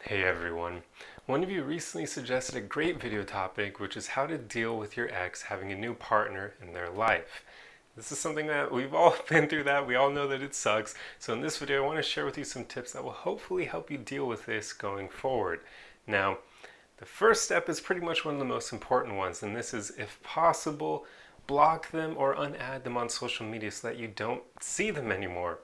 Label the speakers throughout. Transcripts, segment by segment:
Speaker 1: Hey everyone. One of you recently suggested a great video topic, which is how to deal with your ex having a new partner in their life. This is something that we've all been through that. We all know that it sucks. So in this video, I want to share with you some tips that will hopefully help you deal with this going forward. Now, the first step is pretty much one of the most important ones, and this is, if possible, block them or unadd them on social media so that you don't see them anymore.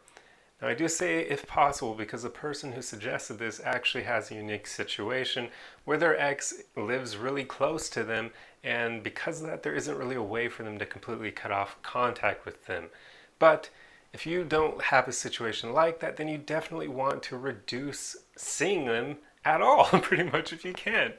Speaker 1: Now, I do say if possible because the person who suggested this actually has a unique situation where their ex lives really close to them, and because of that, there isn't really a way for them to completely cut off contact with them. But if you don't have a situation like that, then you definitely want to reduce seeing them at all, pretty much, if you can.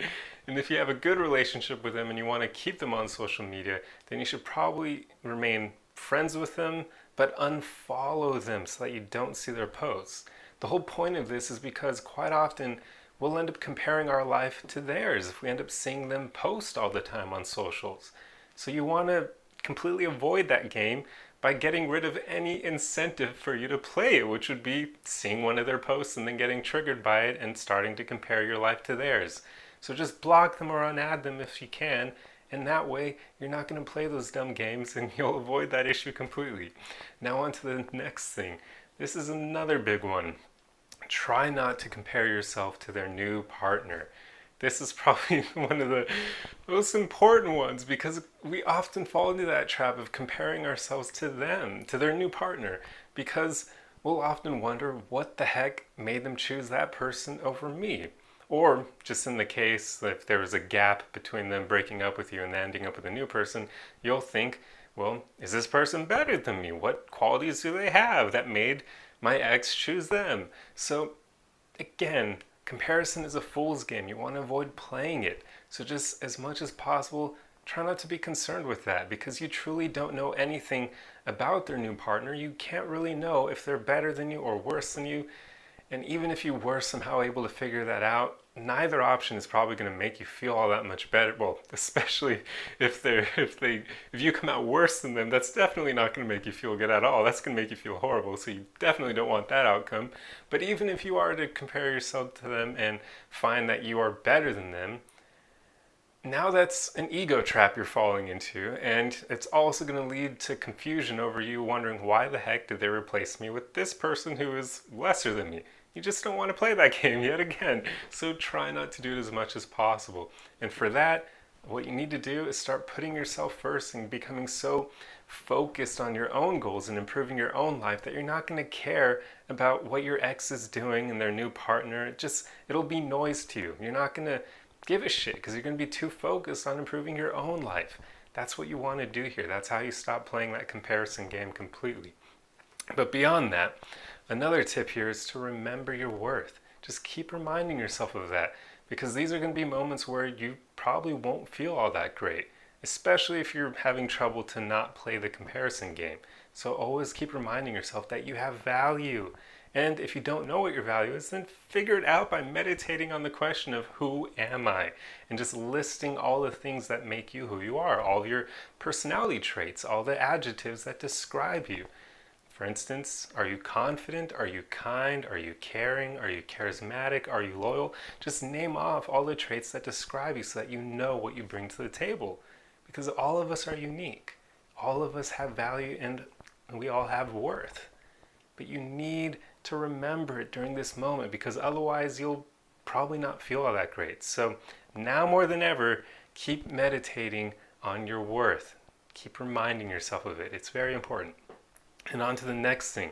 Speaker 1: And if you have a good relationship with them and you want to keep them on social media, then you should probably remain friends with them, but unfollow them so that you don't see their posts. The whole point of this is because quite often we'll end up comparing our life to theirs if we end up seeing them post all the time on socials. So you want to completely avoid that game by getting rid of any incentive for you to play it, which would be seeing one of their posts and then getting triggered by it and starting to compare your life to theirs. So just block them or unadd them if you can, and that way you're not going to play those dumb games and you'll avoid that issue completely. Now on to the next thing. This is another big one. Try not to compare yourself to their new partner. This is probably one of the most important ones because we often fall into that trap of comparing ourselves to them, to their new partner, because we'll often wonder what the heck made them choose that person over me. Or just in the case if there was a gap between them breaking up with you and ending up with a new person, you'll think, well, is this person better than me? What qualities do they have that made my ex choose them? So again, comparison is a fool's game. You want to avoid playing it. So just as much as possible, try not to be concerned with that because you truly don't know anything about their new partner. You can't really know if they're better than you or worse than you. And even if you were somehow able to figure that out, neither option is probably going to make you feel all that much better. Well, especially if you come out worse than them, that's definitely not going to make you feel good at all. That's going to make you feel horrible. So you definitely don't want that outcome. But even if you are to compare yourself to them and find that you are better than them, now that's an ego trap you're falling into, and it's also going to lead to confusion over you wondering why the heck did they replace me with this person who is lesser than me. You just don't want to play that game yet again, so try not to do it as much as possible. And for that, what you need to do is start putting yourself first and becoming so focused on your own goals and improving your own life that you're not going to care about what your ex is doing and their new partner. It'll be noise to you. You're not going to give a shit because you're going to be too focused on improving your own life. That's what you want to do here. That's how you stop playing that comparison game completely. But beyond that, another tip here is to remember your worth. Just keep reminding yourself of that because these are going to be moments where you probably won't feel all that great, especially if you're having trouble to not play the comparison game. So always keep reminding yourself that you have value. And if you don't know what your value is, then figure it out by meditating on the question of who am I? And just listing all the things that make you who you are, all your personality traits, all the adjectives that describe you. For instance, are you confident? Are you kind? Are you caring? Are you charismatic? Are you loyal? Just name off all the traits that describe you so that you know what you bring to the table. Because all of us are unique. All of us have value and we all have worth. But you need to remember it during this moment because otherwise you'll probably not feel all that great. So now more than ever, keep meditating on your worth. Keep reminding yourself of it. It's very important. And on to the next thing.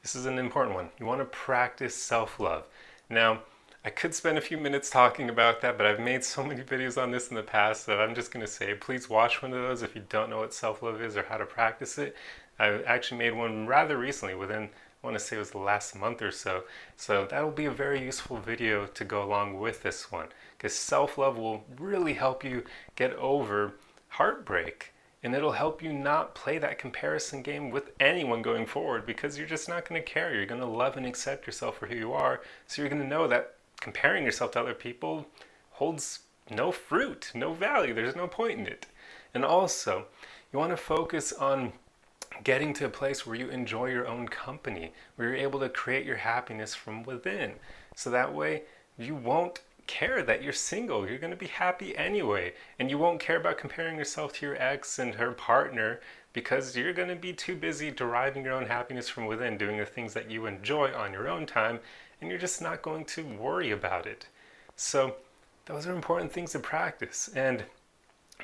Speaker 1: This is an important one. You want to practice self-love. Now, I could spend a few minutes talking about that, but I've made so many videos on this in the past that I'm just going to say, please watch one of those if you don't know what self-love is or how to practice it. I actually made one rather recently, I want to say it was the last month or so. So that'll be a very useful video to go along with this one because self-love will really help you get over heartbreak. And it'll help you not play that comparison game with anyone going forward because you're just not going to care. You're going to love and accept yourself for who you are. So you're going to know that comparing yourself to other people holds no fruit, no value. There's no point in it. And also, you want to focus on getting to a place where you enjoy your own company, where you're able to create your happiness from within. So that way, you won't care that you're single. You're going to be happy anyway. And you won't care about comparing yourself to your ex and her partner because you're going to be too busy deriving your own happiness from within, doing the things that you enjoy on your own time, and you're just not going to worry about it. So, those are important things to practice. And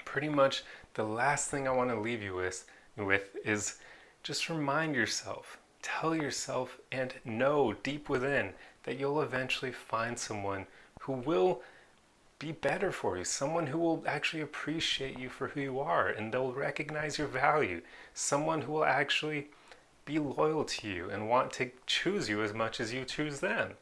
Speaker 1: pretty much the last thing I want to leave you with is just remind yourself, tell yourself, and know deep within that you'll eventually find someone who will be better for you, someone who will actually appreciate you for who you are and they'll recognize your value, someone who will actually be loyal to you and want to choose you as much as you choose them.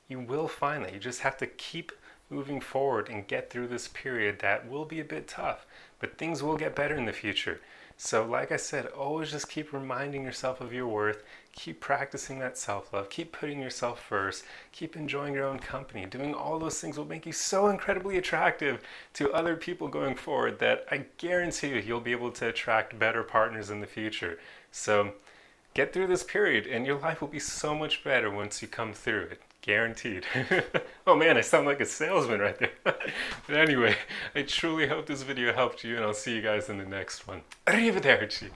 Speaker 1: You will find that. You just have to keep moving forward and get through this period that will be a bit tough, but things will get better in the future. So, like I said, always just keep reminding yourself of your worth, keep practicing that self love, keep putting yourself first, keep enjoying your own company. Doing all those things will make you so incredibly attractive to other people going forward that I guarantee you'll be able to attract better partners in the future. So, get through this period and your life will be so much better once you come through it. Guaranteed. Oh man, I sound like a salesman right there. But anyway, I truly hope this video helped you and I'll see you guys in the next one. Arrivederci.